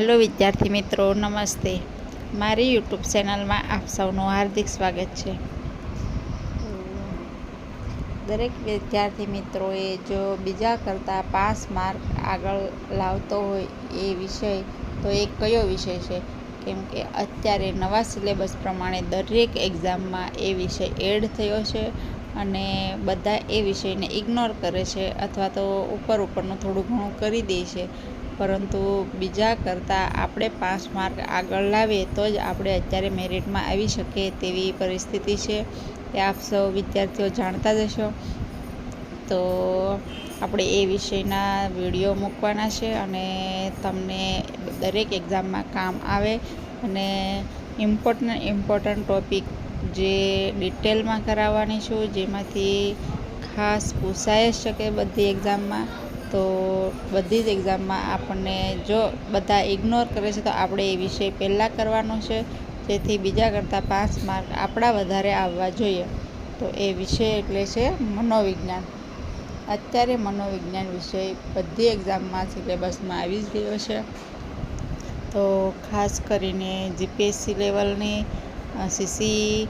Hello વિદ્યાર્થી મિત્રો, નમસ્તે. મારી યુટ્યુબ ચેનલમાં આપ સૌનું હાર્દિક સ્વાગત છે. દરેક વિદ્યાર્થી મિત્રોએ જો બીજા કરતાં 5 માર્ક આગળ લાવતો હોય એ વિષય, તો એ કયો વિષય છે? કેમ કે અત્યારે નવા સિલેબસ પ્રમાણે દરેક એક્ઝામમાં એ વિષય એડ થયો છે અને બધા એ વિષયને ઇગ્નોર કરે છે અથવા તો ઉપરનું થોડું ઘણું કરી દે છે. પરંતુ બીજા કરતાં આપણે 5 માર્ક આગળ લાવીએ તો જ આપણે અત્યારે મેરિટમાં આવી શકીએ તેવી પરિસ્થિતિ છે. એ આપ સૌ વિદ્યાર્થીઓ જાણતા જ હશો. તો આપણે એ વિષયના વિડીયો મૂકવાના છે અને તમને દરેક એક્ઝામમાં કામ આવે અને ઇમ્પોર્ટન્ટ ટૉપિક જે ડિટેલમાં કરાવવાની છું, જેમાંથી ખાસ પૂછાઈ શકે બધી એક્ઝામમાં. તો બધી જ એક્ઝામમાં આપણને જો બધા ઇગ્નોર કરે છે તો આપણે એ વિષય પહેલાં કરવાનો છે, જેથી બીજા કરતાં 5 માર્ક આપણા વધારે આવવા જોઈએ. તો એ વિષય એટલે છે મનોવિજ્ઞાન. અત્યારે મનોવિજ્ઞાન વિષય બધી એક્ઝામમાં સિલેબસમાં આવી જ ગયો છે. તો ખાસ કરીને જીપીએસસી લેવલની, સીસી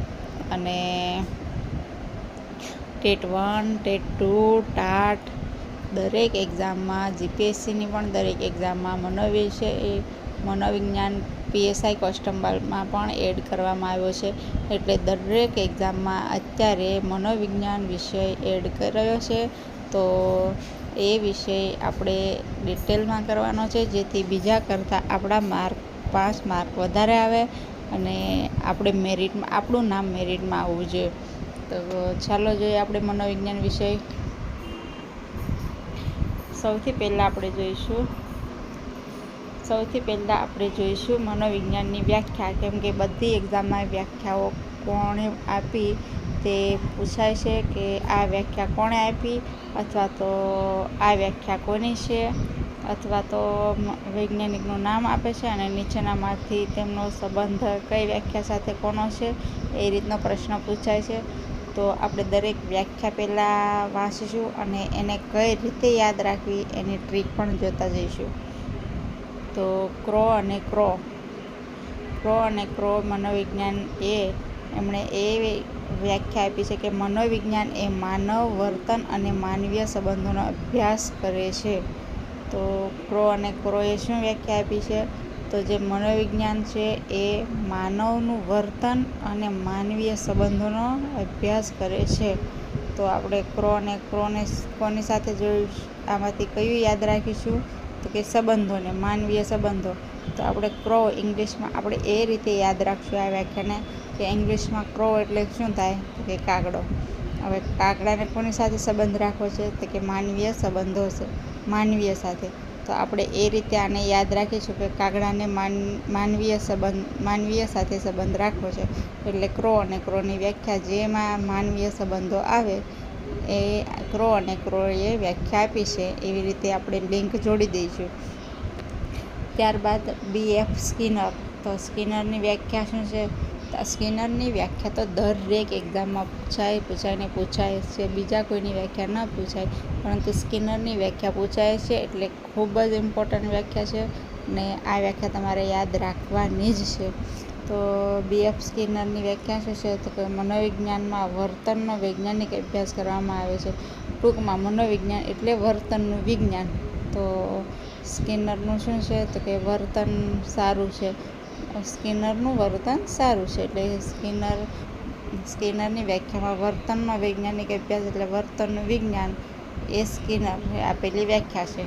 અને ટેટ 1, ટેટ 2, ટાટ દરેક એક્ઝામમાં, જીપીએસસીની પણ દરેક એક્ઝામમાં મનોવિજ્ઞાન પીએસઆઈ કોન્સ્ટેબલમાં પણ એડ કરવામાં આવ્યો છે. એટલે દરેક એક્ઝામમાં અત્યારે મનોવિજ્ઞાન વિષય એડ કર્યો છે. તો એ વિષય આપણે ડિટેલમાં કરવાનો છે, જેથી બીજા કરતાં આપણા 5 માર્ક વધારે આવે અને આપણું નામ મેરિટમાં આવવું જોઈએ. તો ચાલો જોઈએ આપણે મનોવિજ્ઞાન વિષય. સૌથી પહેલાં આપણે જોઈશું મનોવિજ્ઞાનની વ્યાખ્યા. કેમ કે બધી એક્ઝામમાં વ્યાખ્યાઓ કોણે આપી તે પૂછાય છે કે આ વ્યાખ્યા કોણે આપી, અથવા તો આ વ્યાખ્યા કોની છે, અથવા તો વૈજ્ઞાનિકનું નામ આપે છે અને નીચેનામાંથી તેમનો સંબંધ કઈ વ્યાખ્યા સાથે કોનો છે, એ રીતનો પ્રશ્ન પૂછાય છે. તો આપણે દરેક વ્યાખ્યા પહેલાં વાંચીશું અને એને કઈ રીતે યાદ રાખવી એની ટ્રીક પણ જોતા જઈશું. તો ક્રો અને ક્રો મનોવિજ્ઞાન એમણે એ વ્યાખ્યા આપી છે કે મનોવિજ્ઞાન એ માનવ વર્તન અને માનવીય સંબંધોનો અભ્યાસ કરે છે. તો ક્રો અને ક્રોએ શું વ્યાખ્યા આપી છે? તો જે મનોવિજ્ઞાન છે એ માનવનું વર્તન અને માનવીય સંબંધોનો અભ્યાસ કરે છે. તો આપણે ક્રો અને ક્રોને કોની સાથે જોઈશું? આમાંથી કયું યાદ રાખીશું? તો કે સંબંધોને, માનવીય સંબંધો. તો આપણે ક્રો ઇંગ્લિશમાં આપણે એ રીતે યાદ રાખશું આ વ્યાખ્યાને કે ઇંગ્લિશમાં ક્રો એટલે શું થાય? તો કે કાગડો. હવે કાગડાને કોની સાથે સંબંધ રાખવો છે? તો કે માનવીય સંબંધો છે, માનવીય સાથે. તો આપણે એ રીતે આને યાદ રાખીશું કે કાગડાને માનવીય સાથે સંબંધ રાખવો છે. એટલે ક્રો અને ક્રોની વ્યાખ્યા જેમાં માનવીય સંબંધો આવે એ ક્રો અને ક્રોએ વ્યાખ્યા આપી છે. એવી રીતે આપણે લિંક જોડી દઈશું. ત્યારબાદ BF સ્કિનર. તો સ્કિનરની વ્યાખ્યા શું છે? સ્કિનરની વ્યાખ્યા તો દરેક એક્ઝામમાં પૂછાય છે. બીજા કોઈની વ્યાખ્યા ન પૂછાય, પરંતુ સ્કિનરની વ્યાખ્યા પૂછાય છે. એટલે ખૂબ જ ઇમ્પોર્ટન્ટ વ્યાખ્યા છે અને આ વ્યાખ્યા તમારે યાદ રાખવાની જ છે. તો BF સ્કિનરની વ્યાખ્યા શું છે? તો કે મનોવિજ્ઞાનમાં વર્તનનો વૈજ્ઞાનિક અભ્યાસ કરવામાં આવે છે. ટૂંકમાં મનોવિજ્ઞાન એટલે વર્તનનું વિજ્ઞાન. તો સ્કિનરનું શું છે? તો કે વર્તન સારું છે. સ્કિનરનું વર્તન સારું છે. એટલે સ્કિનરની વ્યાખ્યામાં વર્તનનો વૈજ્ઞાનિક અભ્યાસ એટલે વર્તનનું વિજ્ઞાન એ સ્કિનર આપેલી વ્યાખ્યા છે.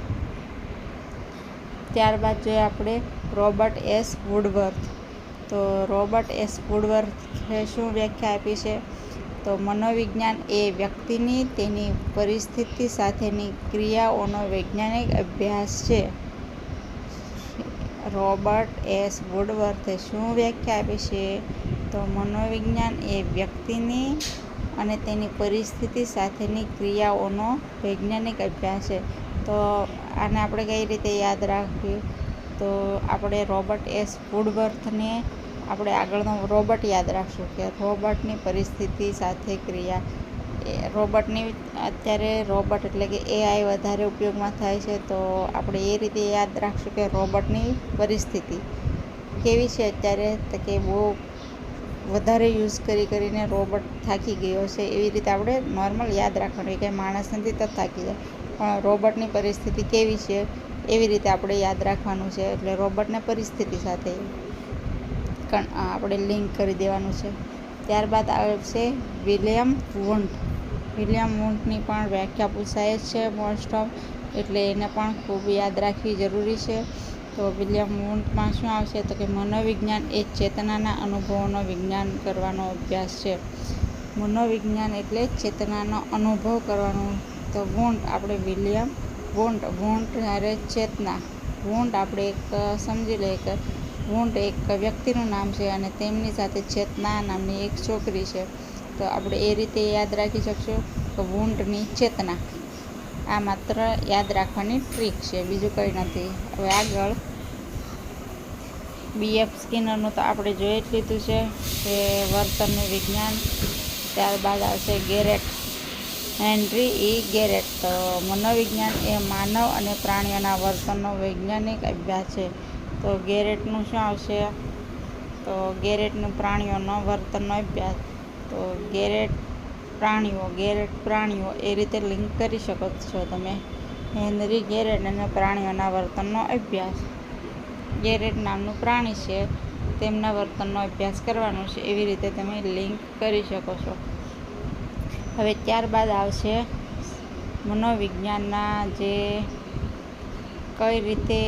ત્યારબાદ જોઈએ આપણે રોબર્ટ એસ વુડવર્થ. તો રોબર્ટ એસ વુડવર્થે શું વ્યાખ્યા આપી છે? તો મનોવિજ્ઞાન એ વ્યક્તિની તેની પરિસ્થિતિ સાથેની ક્રિયાઓનો વૈજ્ઞાનિક અભ્યાસ છે. રોબર્ટ એસ વુડવર્થે શું વ્યાખ્યા આપી છે? તો મનોવિજ્ઞાન એ વ્યક્તિની અને તેની પરિસ્થિતિ સાથેની ક્રિયાઓનો વૈજ્ઞાનિક અભ્યાસ છે. તો આને આપણે કઈ રીતે યાદ રાખીએ? તો આપણે રોબર્ટ એસ વુડવર્થને આપણે આગળનો રોબર્ટ યાદ રાખશું કે રોબર્ટની પરિસ્થિતિ સાથે ક્રિયા. રોબોટની અત્યારે રોબોટ એટલે કે AI વધારે ઉપયોગમાં થાય છે, તો આપણે એ રીતે યાદ રાખશું કે રોબોટની પરિસ્થિતિ કેવી છે અત્યારે, તો કે બહુ વધારે યુઝ કરીને રોબોટ થાકી ગયો છે. એવી રીતે આપણે નોર્મલ યાદ રાખવાનું કે માણસ નથી તો થાકી જાય, પણ રોબોટની પરિસ્થિતિ કેવી છે એવી રીતે આપણે યાદ રાખવાનું છે. એટલે રોબોટની પરિસ્થિતિ સાથે આપણે લિંક કરી દેવાનું છે. ત્યારબાદ આવશે વિલિયમ વૂંટ. વિલિયમ વૂંટની પણ વ્યાખ્યા પૂછાય જ છે મોસ્ટ ઓફ, એટલે એને પણ ખૂબ યાદ રાખવી જરૂરી છે. તો વિલિયમ વૂંટમાં શું આવશે, તો કે મનોવિજ્ઞાન એ ચેતનાના અનુભવોનો વિજ્ઞાન કરવાનો અભ્યાસ છે. મનોવિજ્ઞાન એટલે ચેતનાનો અનુભવ કરવાનો. તો વૂંટ આપણે વિલિયમ વૂંટ જ્યારે ચેતના, વૂંટ આપણે એક સમજી લઈએ કે વૂંટ એક વ્યક્તિનું નામ છે અને તેમની સાથે ચેતના નામની એક છોકરી છે. તો આપણે એ રીતે યાદ રાખી શકશું કે વૂંટની ચેતના. આ માત્ર યાદ રાખવાની ટ્રીક છે, બીજું કંઈ નથી. હવે આગળ BF સ્કિનરનું તો આપણે જોઈ જ લીધું છે કે વર્તનનું વિજ્ઞાન. ત્યારબાદ આવશે હેનરી E. ગેરેટ. તો મનોવિજ્ઞાન એ માનવ અને પ્રાણીઓના વર્તનનો વૈજ્ઞાનિક અભ્યાસ છે. તો ગેરેટનું શું આવશે, તો ગેરેટનું પ્રાણીઓનો વર્તનનો અભ્યાસ. તો ગેરેટ પ્રાણીઓ એ રીતે લિંક કરી શકો છો તમે. હેનરી ગેરેટ અને પ્રાણીઓના વર્તનનો અભ્યાસ. ગેરેટ નામનું પ્રાણી છે, તેમના વર્તનનો અભ્યાસ કરવાનો છે, એવી રીતે તમે લિંક કરી શકો છો. હવે ત્યારબાદ આવશે મનોવિજ્ઞાનના જે કઈ રીતે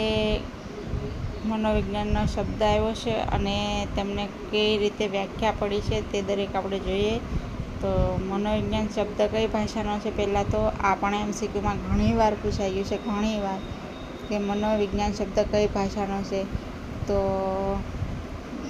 મનોવિજ્ઞાનનો શબ્દ આવ્યો છે અને તેમને કઈ રીતે વ્યાખ્યા પડી છે તે દરેક આપણે જોઈએ. તો મનોવિજ્ઞાન શબ્દ કઈ ભાષાનો છે, પહેલાં તો આપણે MCQમાં ઘણી વાર પૂછાઈ ગયું છે, ઘણી વાર કે મનોવિજ્ઞાન શબ્દ કઈ ભાષાનો છે. તો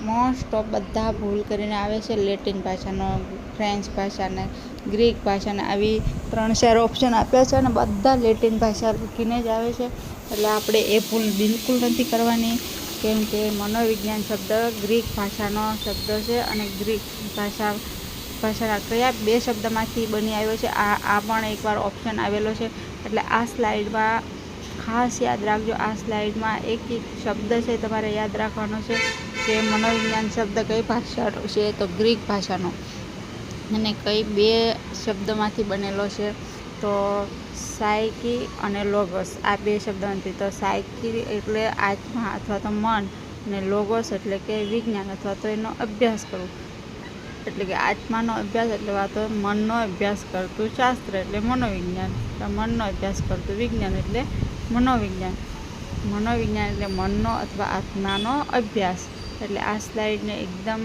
મોસ્ટ ઓફ બધા ભૂલ કરીને આવે છે લેટિન ભાષાનો, ફ્રેન્ચ ભાષાને, ગ્રીક ભાષાને, આવી 3-4 ઓપ્શન આપ્યા છે અને બધા લેટિન ભાષા લખીને જ આવે છે. એટલે આપણે એ ભૂલ બિલકુલ નથી કરવાની, કેમ કે મનોવિજ્ઞાન શબ્દ ગ્રીક ભાષાનો શબ્દ છે અને ગ્રીક ભાષાના કયા 2 શબ્દમાંથી બની આવ્યો છે આ પણ એકવાર ઓપ્શન આવેલો છે. એટલે આ સ્લાઇડમાં ખાસ યાદ રાખજો. આ સ્લાઇડમાં એક શબ્દ છે તમારે યાદ રાખવાનો છે કે મનોવિજ્ઞાન શબ્દ કઈ ભાષાનો છે, તો ગ્રીક ભાષાનો, અને કઈ 2 શબ્દમાંથી બનેલો છે, તો સાયકી અને લોગોસ. આ 2 શબ્દમાંથી. તો સાયકી એટલે આત્મા અથવા તો મન, અને લોગોસ એટલે કે વિજ્ઞાન અથવા તો એનો અભ્યાસ કરવો. એટલે કે આત્માનો અભ્યાસ એટલે તો મનનો અભ્યાસ કરતું શાસ્ત્ર એટલે મનોવિજ્ઞાન. મનનો અભ્યાસ કરતું વિજ્ઞાન એટલે મનોવિજ્ઞાન. મનોવિજ્ઞાન એટલે મનનો અથવા આત્માનો અભ્યાસ. એટલે આ સ્લાઇડને એકદમ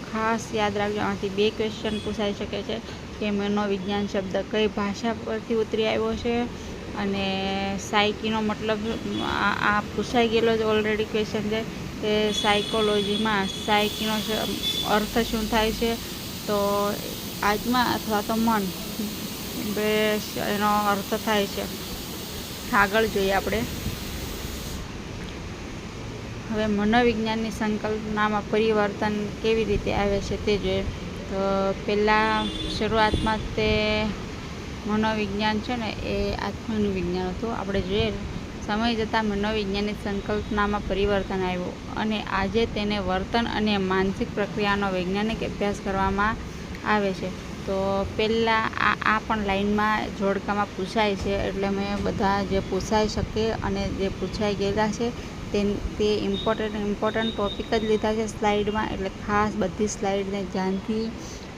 ખાસ યાદ રાખજો. આમાંથી 2 ક્વેશ્ચન પૂછાઈ શકે છે કે મનોવિજ્ઞાન શબ્દ કઈ ભાષા પરથી ઉતરી આવ્યો છે, અને સાયકીનો મતલબ આ પૂછાઈ ગયેલો જ ઓલરેડી ક્વેશ્ચન છે કે સાયકોલોજીમાં સાયકીનો અર્થ શું થાય છે, તો આત્મા અથવા તો મન એનો અર્થ થાય છે. આગળ જોઈએ આપણે. હવે મનોવિજ્ઞાનની સંકલ્પનામાં પરિવર્તન કેવી રીતે આવે છે તે જોઈએ. તો પહેલાં શરૂઆતમાં તે મનોવિજ્ઞાન છે ને એ આત્માનું વિજ્ઞાન હતું. આપણે જોઈએ સમય જતાં મનોવિજ્ઞાનની સંકલ્પનામાં પરિવર્તન આવ્યું અને આજે તેને વર્તન અને માનસિક પ્રક્રિયાનો વૈજ્ઞાનિક અભ્યાસ કરવામાં આવે છે. તો પહેલાં આ પણ લાઇનમાં જોડકામાં પૂછાય છે, એટલે મેં બધા જે પૂછાઈ શકે અને જે પૂછાઈ ગયેલા છે તે ઇમ્પોર્ટન્ટ ટોપિક જ લીધા છે સ્લાઇડમાં. એટલે ખાસ બધી સ્લાઇડને ધ્યાનથી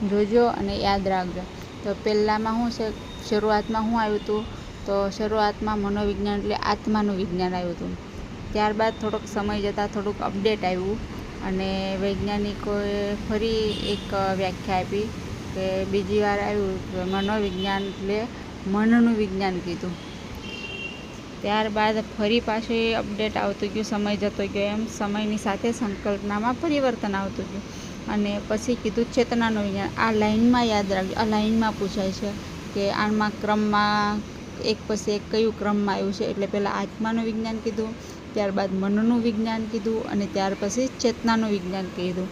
જોજો અને યાદ રાખજો. તો પહેલાંમાં શું છે, શરૂઆતમાં શું આવ્યું હતું, તો શરૂઆતમાં મનોવિજ્ઞાન એટલે આત્માનું વિજ્ઞાન આવ્યું હતું. ત્યારબાદ થોડોક સમય જતાં થોડુંક અપડેટ આવ્યું અને વૈજ્ઞાનિકોએ ફરી એક વ્યાખ્યા આપી કે બીજી વાર આવ્યું કે મનોવિજ્ઞાન એટલે મનનું વિજ્ઞાન કીધું. ત્યારબાદ ફરી પાછું એ અપડેટ આવતું ગયું, સમય જતો ગયો એમ સમયની સાથે સંકલ્પનામાં પરિવર્તન આવતું ગયું, અને પછી કીધું ચેતનાનું વિજ્ઞાન. આ લાઇનમાં યાદ રાખજો, આ લાઇનમાં પૂછાય છે કે આમાં ક્રમમાં એક પછી એક કયું ક્રમમાં આવ્યું છે. એટલે પહેલાં આત્માનું વિજ્ઞાન કીધું, ત્યારબાદ મનનું વિજ્ઞાન કીધું અને ત્યાર પછી ચેતનાનું વિજ્ઞાન કીધું.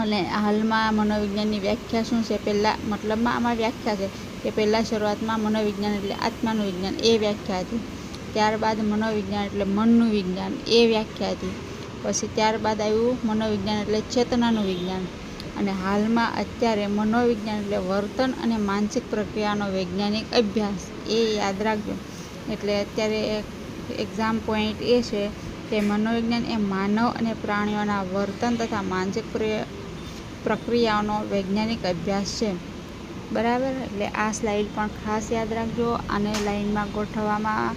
અને હાલમાં મનોવિજ્ઞાનની વ્યાખ્યા શું છે, પહેલાં મતલબમાં આમાં વ્યાખ્યા છે કે પહેલાં શરૂઆતમાં મનોવિજ્ઞાન એટલે આત્માનું વિજ્ઞાન એ વ્યાખ્યા હતી. ત્યારબાદ મનોવિજ્ઞાન એટલે મનનું વિજ્ઞાન એ વ્યાખ્યા હતી. પછી ત્યારબાદ આવ્યું મનોવિજ્ઞાન એટલે ચેતનાનું વિજ્ઞાન. અને હાલમાં અત્યારે મનોવિજ્ઞાન એટલે વર્તન અને માનસિક પ્રક્રિયાનો વૈજ્ઞાનિક અભ્યાસ એ યાદ રાખજો. એટલે અત્યારે એક્ઝામ પોઈન્ટ એ છે કે મનોવિજ્ઞાન એ માનવ અને પ્રાણીઓના વર્તન તથા માનસિક પ્રક્રિયાઓનો વૈજ્ઞાનિક અભ્યાસ છે. બરાબર, એટલે આ સ્લાઇડ પણ ખાસ યાદ રાખજો. આને લાઇનમાં ગોઠવવામાં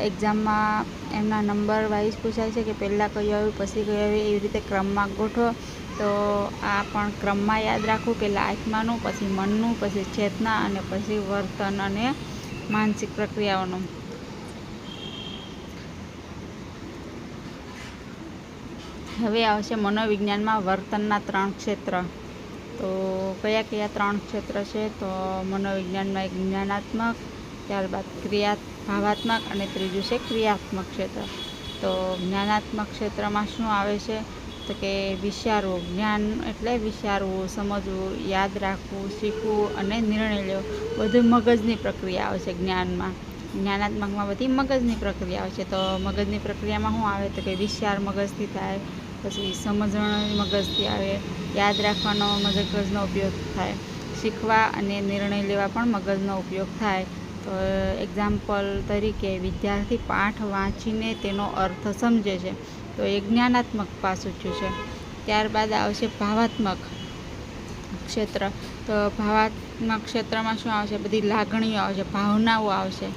એક્ઝામમાં એમના નંબર વાઇઝ પૂછાય છે કે પહેલાં કયું આવ્યું પછી કયું આવ્યું, એવી રીતે ક્રમમાં ગોઠવો. તો આ પણ ક્રમમાં યાદ રાખવું, પહેલાં આત્માનું, પછી મનનું, પછી ચેતના અને પછી વર્તન અને માનસિક પ્રક્રિયાઓનું. હવે આવશે મનોવિજ્ઞાનમાં વર્તનના 3 ક્ષેત્ર. તો કયા કયા 3 ક્ષેત્ર છે? તો મનોવિજ્ઞાનમાં એક જ્ઞાનાત્મક, ત્યારબાદ ભાવાત્મક અને ત્રીજું છે ક્રિયાત્મક ક્ષેત્ર. તો જ્ઞાનાત્મક ક્ષેત્રમાં શું આવે છે? તો કે વિચારવું. જ્ઞાન એટલે વિચારવું, સમજવું, યાદ રાખવું, શીખવું અને નિર્ણય લેવો. બધું મગજની પ્રક્રિયા આવે છે જ્ઞાનમાં. જ્ઞાનાત્મકમાં બધી મગજની પ્રક્રિયા આવે છે. તો મગજની પ્રક્રિયામાં શું આવે? તો કે વિચાર મગજથી થાય, પછી સમજણ મગજથી આવે, યાદ રાખવાનો મગજનો ઉપયોગ થાય, શીખવા અને નિર્ણય લેવા પણ મગજનો ઉપયોગ થાય. તો એક્ઝામ્પલ તરીકે વિદ્યાર્થી પાઠ વાંચીને તેનો અર્થ સમજે છે, તો એ જ્ઞાનાત્મક પાસું છે. ત્યારબાદ આવશે ભાવાત્મક ક્ષેત્ર. તો ભાવાત્મક ક્ષેત્રમાં શું આવશે? બધી લાગણીઓ આવશે, ભાવનાઓ આવશે.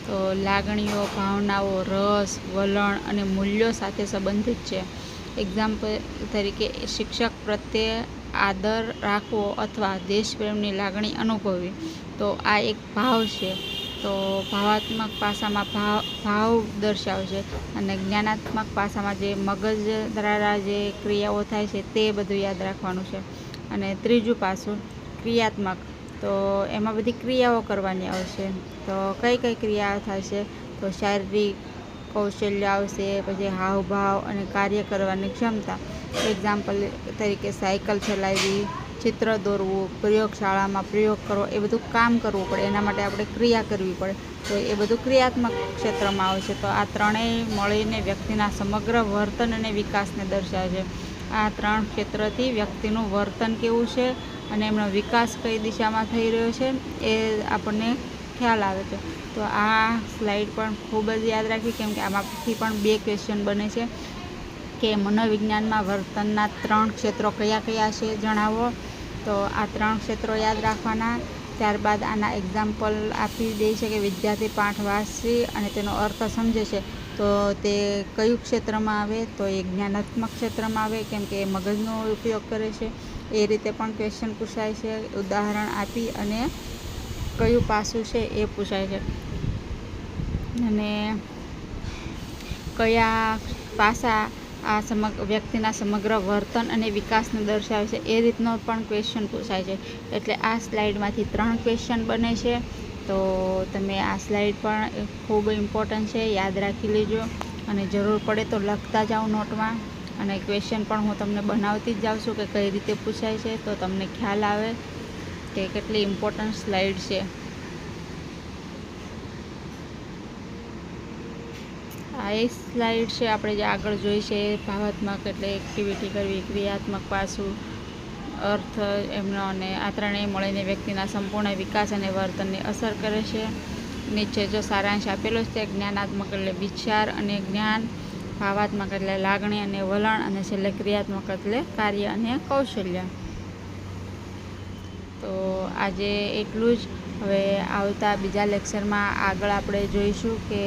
તો લાગણીઓ, ભાવનાઓ, રસ, વલણ અને મૂલ્યો સાથે સંબંધિત છે. એક્ઝામ્પલ તરીકે શિક્ષક પ્રત્યે આદર રાખવો અથવા દેશપ્રેમની લાગણી અનુભવવી, તો આ એક ભાવ છે. તો ભાવાત્મક પાસામાં ભાવ દર્શાવશે અને જ્ઞાનાત્મક પાસામાં જે મગજ દ્વારા જે ક્રિયાઓ થાય છે તે બધું યાદ રાખવાનું છે. અને ત્રીજું પાસું ક્રિયાત્મક. તો એમાં બધી ક્રિયાઓ કરવાની આવશે. તો કઈ કઈ ક્રિયાઓ થાય છે? તો શારીરિક કૌશલ્ય આવશે, પછી હાવભાવ અને કાર્ય કરવાની ક્ષમતા. એક્ઝામ્પલ તરીકે સાયકલ ચલાવવી, ચિત્ર દોરવું, પ્રયોગશાળામાં પ્રયોગ કરવો, એ બધું કામ કરવું પડે, એના માટે આપણે ક્રિયા કરવી પડે. તો એ બધું ક્રિયાત્મક ક્ષેત્રમાં આવે છે. તો આ ત્રણેય મળીને વ્યક્તિના સમગ્ર વર્તન અને વિકાસને દર્શાવે છે. આ 3 ક્ષેત્રથી વ્યક્તિનું વર્તન કેવું છે અને એમનો વિકાસ કઈ દિશામાં થઈ રહ્યો છે એ આપણને ખ્યાલ આવે છે. તો આ સ્લાઇડ પણ ખૂબ જ યાદ રાખવી, કેમ કે આમાંથી પણ 2 ક્વેશ્ચન બને છે કે મનોવિજ્ઞાનમાં વર્તનના 3 ક્ષેત્રો કયા કયા છે જણાવો. તો આ 3 ક્ષેત્રો યાદ રાખવાના. ત્યારબાદ આના એક્ઝામ્પલ આપી દે છે કે વિદ્યાર્થી પાઠ વાંચી અને તેનો અર્થ સમજે છે, તો તે કયું ક્ષેત્રમાં આવે? તો એ જ્ઞાનાત્મક ક્ષેત્રમાં આવે, કેમ કે એ મગજનો ઉપયોગ કરે છે. એ રીતે પણ ક્વેશ્ચન પૂછાય છે, ઉદાહરણ આપી અને કયું પાસું છે એ પૂછાય છે. અને કયા પાસા આ વ્યક્તિના સમગ્ર વર્તન અને વિકાસને દર્શાવે છે, એ રીતનો પણ ક્વેશ્ચન પૂછાય છે. એટલે આ સ્લાઇડમાંથી 3 ક્વેશ્ચન બને છે. તો તમે આ સ્લાઇડ પણ ખૂબ ઇમ્પોર્ટન્ટ છે, યાદ રાખી લેજો. અને જરૂર પડે તો લખતા જાઓ નોટમાં. અને ક્વેશ્ચન પણ હું તમને બનાવતી જ જાઉં છું કે કઈ રીતે પૂછાય છે, તો તમને ખ્યાલ આવે કે કેટલી ઇમ્પોર્ટન્ટ સ્લાઇડ છે. આ એક સ્લાઇડ છે આપણે જે આગળ જોઈ છે. ભાવાત્મક એટલે એક્ટિવિટી કરવી, ક્રિયાત્મક પાસું, અર્થ એમનો, અને આ ત્રણેય મળીને વ્યક્તિના સંપૂર્ણ વિકાસ અને વર્તનને અસર કરે છે. નીચે જો સારાંશ આપેલો છે. જ્ઞાનાત્મક એટલે વિચાર અને જ્ઞાન, ભાવાત્મક એટલે લાગણી અને વલણ, અને છેલ્લે ક્રિયાત્મક એટલે કાર્ય અને કૌશલ્ય. તો આજે એટલું જ. હવે આવતા બીજા લેક્ચરમાં આગળ આપણે જોઈશું કે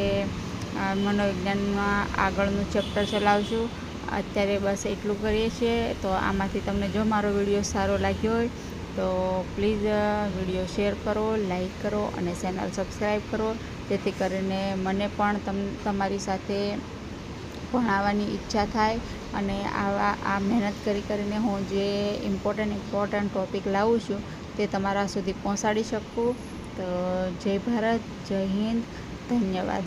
મનોવિજ્ઞાનમાં આગળનું ચેપ્ટર ચલાવશું. અત્યારે બસ એટલું કરીએ છીએ. તો આમાંથી તમને જો મારો વિડીયો સારો લાગ્યો હોય તો પ્લીઝ વિડીયો શેર કરો, લાઈક કરો અને ચેનલ સબસ્ક્રાઈબ કરો, જેથી કરીને મને પણ તમારી સાથે ભણાવવાની ઈચ્છા થાય અને આ મહેનત કરીને હું જે ઇમ્પોર્ટન્ટ ટૉપિક લાવું છું તે તમારા સુધી પહોંચાડી શકું. તો જય ભારત, જય હિન્દ, ધન્યવાદ.